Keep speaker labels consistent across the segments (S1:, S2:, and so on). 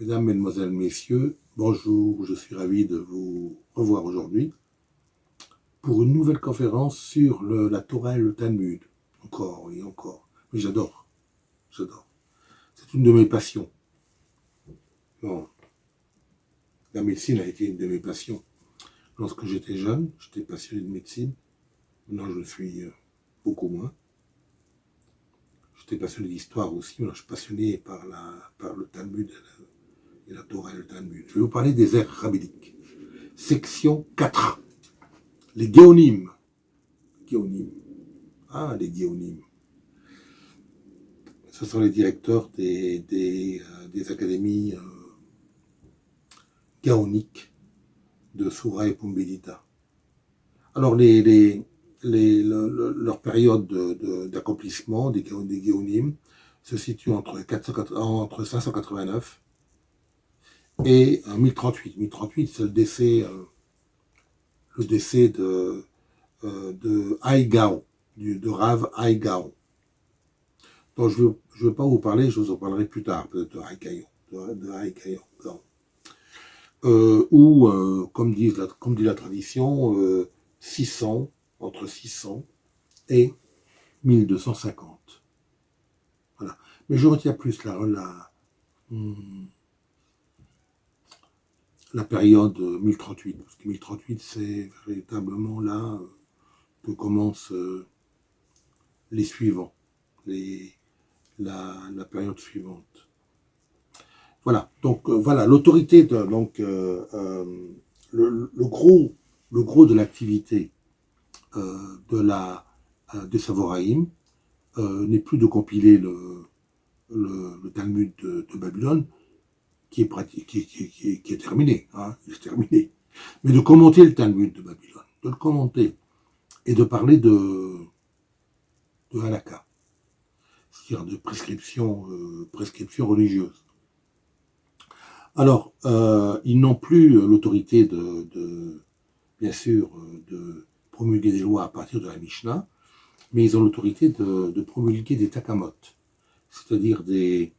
S1: Mesdames, Mesdemoiselles, Messieurs, bonjour, je suis ravi de vous revoir aujourd'hui pour une nouvelle conférence sur la Torah et le Talmud. Encore et encore. Mais j'adore. C'est une de mes passions. Bon, la médecine a été une de mes passions. Lorsque j'étais jeune, j'étais passionné de médecine. Maintenant, je le suis beaucoup moins. J'étais passionné d'histoire aussi. Maintenant, je suis passionné par le Talmud et la Torah et le Talmud. Je vais vous parler des ères rabbiniques. Section 4. Les Géonim. Les Géonim. Ce sont les directeurs des académies gaoniques de Soura et Pumbedita. Alors, leur période d'accomplissement des Géonim se situe entre 589 et 1038. 1038, c'est le décès de Haïgao, de Rav Haïgao. Donc, je ne veux pas vous parler, je vous en parlerai plus tard, peut-être de Haïgao. Comme dit la tradition, 600, entre 600 et 1250. Voilà. Mais je retiens plus la période 1038, parce que 1038, c'est véritablement là que commencent les suivants, la période suivante. Voilà, donc voilà, l'autorité, le gros de l'activité des Savoraïm n'est plus de compiler le Talmud de Babylone, qui est terminé, il est terminé, mais de commenter le Talmud de Babylone, de le commenter et de parler de halakha, c'est-à-dire de prescription religieuse. Alors, ils n'ont plus l'autorité bien sûr, de promulguer des lois à partir de la Mishnah, mais ils ont l'autorité de promulguer des takamot, c'est-à-dire des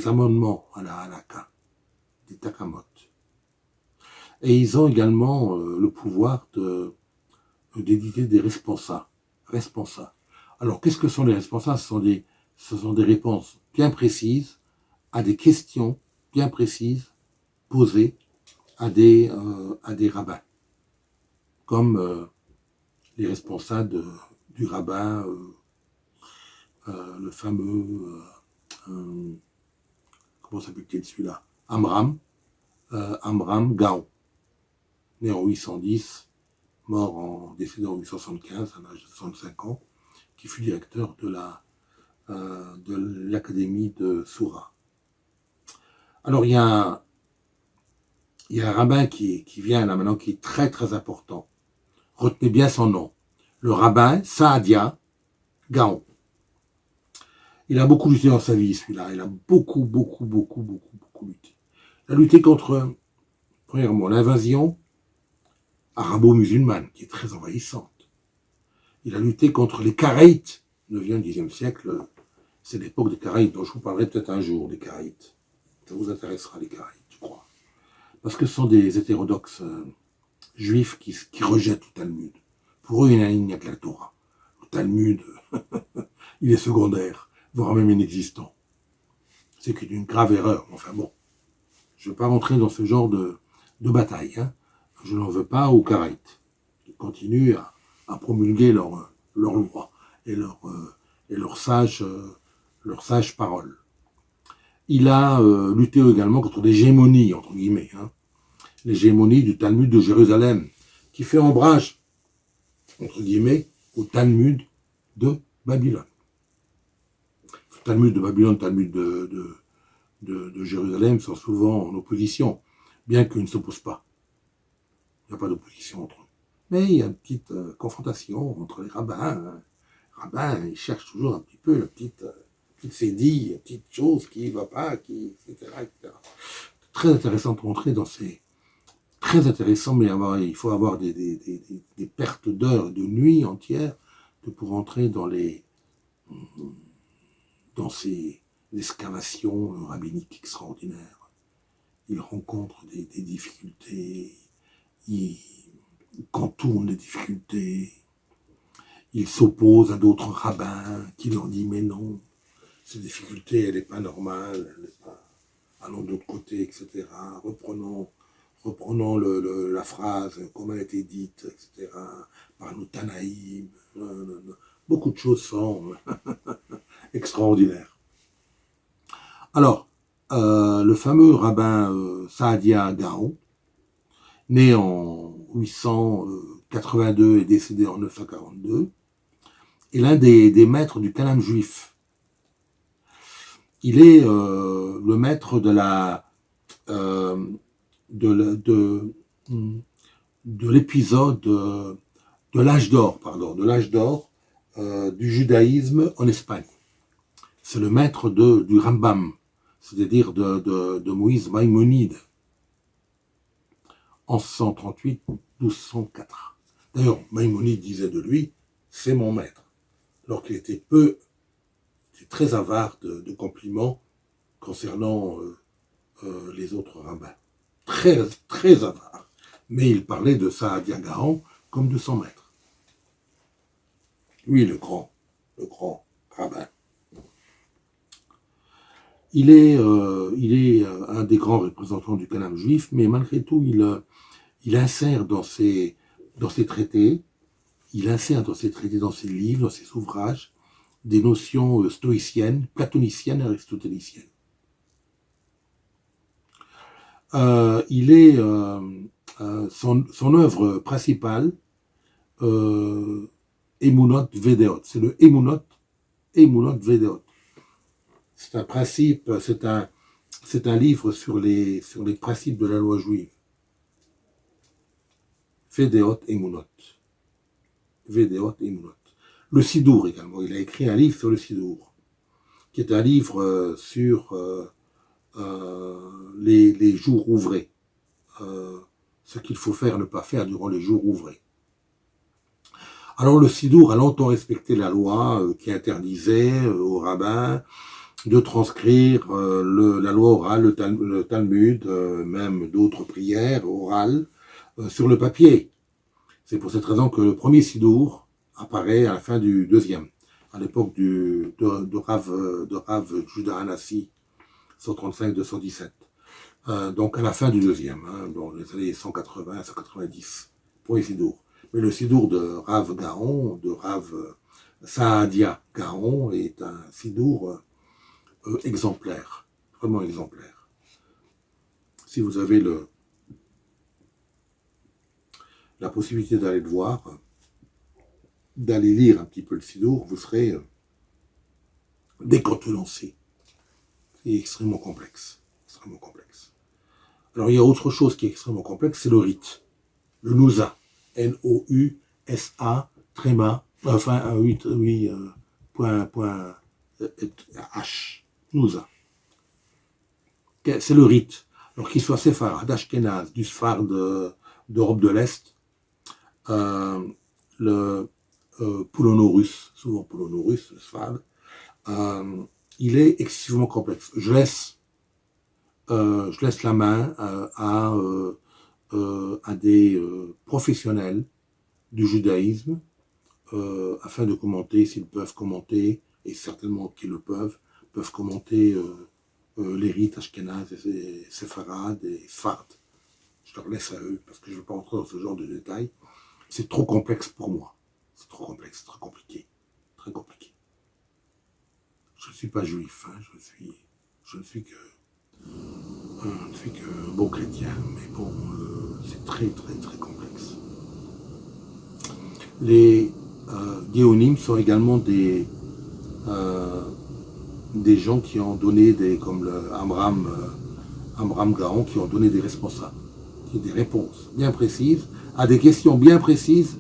S1: amendements à la halakha, des takamot. Et ils ont également le pouvoir d'éditer des responsa. Alors, qu'est-ce que sont les responsa? Ce sont des réponses bien précises à des questions bien précises posées à des rabbins, comme les responsables du rabbin, le fameux, comment s'appelle-t-il celui-là, Amram Gaon, né en 810, décédé en 875, à l'âge de 65 ans, qui fut directeur de l'académie de Soura. Alors, il y a un rabbin qui vient là maintenant, qui est très très important. Retenez bien son nom. Le rabbin Saadia Gaon. Il a beaucoup lutté dans sa vie, celui-là. Il a beaucoup lutté. Il a lutté contre, premièrement, l'invasion arabo-musulmane, qui est très envahissante. Il a lutté contre les Karaïtes, 9e, 10e siècle. C'est l'époque des Karaïtes, dont je vous parlerai peut-être un jour, des Karaïtes. Ça vous intéressera, les Karaïtes, je crois. Parce que ce sont des hétérodoxes juifs qui rejettent le Talmud. Pour eux, il n'y a que la Torah. Le Talmud, il est secondaire, voire même inexistant. C'est une grave erreur. Enfin bon, je ne vais pas rentrer dans ce genre de bataille. Je n'en veux pas aux Karaïtes. Ils continuent à promulguer leurs lois et leurs sages paroles. Il a lutté également contre l'hégémonie, entre guillemets, l'hégémonie du Talmud de Jérusalem, qui fait ombrage, entre guillemets, au Talmud de Babylone. Le Talmud de Babylone, le Talmud de Jérusalem sont souvent en opposition, bien qu'ils ne s'opposent pas. Il n'y a pas d'opposition entre eux. Mais il y a une petite confrontation entre les rabbins. Les rabbins, ils cherchent toujours un petit peu la petite sédille, la petite chose qui ne va pas, etc. Très intéressant de rentrer dans ces... Très intéressant, mais il faut avoir des pertes d'heures, de nuits entières pour entrer dans ces excavations rabbiniques extraordinaires. Il rencontre des difficultés, il contourne les difficultés, il s'oppose à d'autres rabbins qui leur disent mais non, cette difficulté elle n'est pas normale, elle n'est pas... allons de l'autre côté, etc. Reprenons la phrase comme elle a été dite, etc. par nos Tanaïm. Beaucoup de choses sont extraordinaires. Alors, le fameux rabbin Saadia Gaon, né en 882 et décédé en 942, est l'un des maîtres du kalam juif. Il est le maître de l'épisode de l'âge d'or du judaïsme en Espagne. C'est le maître du Rambam, c'est-à-dire de Moïse Maïmonide, en 1138-1204. D'ailleurs, Maïmonide disait de lui, c'est mon maître, alors qu'il était très avare de compliments concernant les autres rabbins. Très, très avare. Mais il parlait de Saadia Gaon comme de son maître. Lui, le grand rabbin. Il est un des grands représentants du kalam juif, mais malgré tout, il insère dans ses traités, dans ses livres, dans ses ouvrages, des notions stoïciennes, platoniciennes et aristotéliciennes. Son œuvre principale, Emunot Vedeot, c'est le Emunot Vedeot. C'est un principe, c'est un livre sur les principes de la loi juive. Vedeot Emunot. Le Sidour également, il a écrit un livre sur le Sidour, qui est un livre sur les jours ouvrés, ce qu'il faut faire, ne pas faire durant les jours ouvrés. Alors le Sidour a longtemps respecté la loi qui interdisait aux rabbins de transcrire la loi orale, le Talmud, même d'autres prières orales, sur le papier. C'est pour cette raison que le premier Sidour apparaît à la fin du deuxième, à l'époque de Rav Judah Hanassi, 135-217. Donc à la fin du deuxième, dans les années 180 190, premier Sidour. Mais le Sidour de Rav Gaon, de Rav Saadia Gaon, est un Sidour exemplaire, vraiment exemplaire. Si vous avez la possibilité d'aller le voir, d'aller lire un petit peu le Sidour, vous serez décontenancé. C'est extrêmement complexe. Alors il y a autre chose qui est extrêmement complexe, c'est le rite. Le Nousa. N-O-U-S-A, tréma, enfin, H. Nousa. C'est le rite. Alors qu'il soit séfarade, d'Ashkenaz, du Sfard d'Europe de l'Est, le polono-russe, souvent polono-russe, le Sfard, il est excessivement complexe. Je laisse la main à des professionnels du judaïsme afin de commenter, s'ils peuvent commenter, et certainement qu'ils le peuvent commenter les rites ashkénazes et séfarades et sfardes. Je leur laisse à eux, parce que je ne veux pas entrer dans ce genre de détails. C'est trop complexe pour moi. C'est trop complexe, très compliqué. Très compliqué. Je ne suis pas juif, je ne suis que bon chrétien, mais bon, c'est très très très complexe. Les Géonim sont également des gens qui ont donné comme le Amram Gaon, qui ont donné des réponses bien précises à des questions bien précises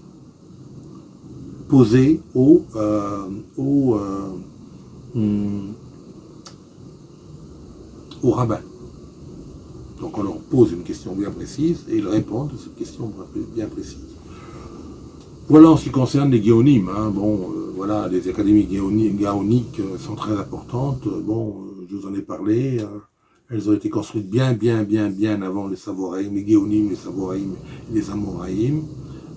S1: posées aux rabbins. Donc on leur pose une question bien précise et ils répondent à cette question bien précise. Voilà en ce qui concerne les Géonim. Voilà, les académies gaoniques sont très importantes. Bon, je vous en ai parlé. Elles ont été construites bien avant les Savoraïm, les Géonim, les Savoraïm, les Amoraïm,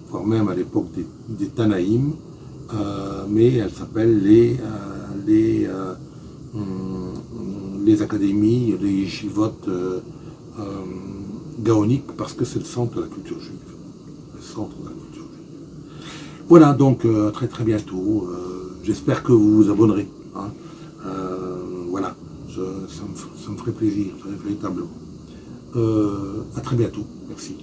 S1: voire même à l'époque des Tanaïm. Mais elles s'appellent les académies, les yeshivot gaoniques, parce que c'est le centre de la culture juive. Le centre de la culture juive. Voilà, donc à très bientôt. J'espère que vous vous abonnerez. Hein. Voilà, ça me ferait plaisir, véritablement. À très bientôt. Merci.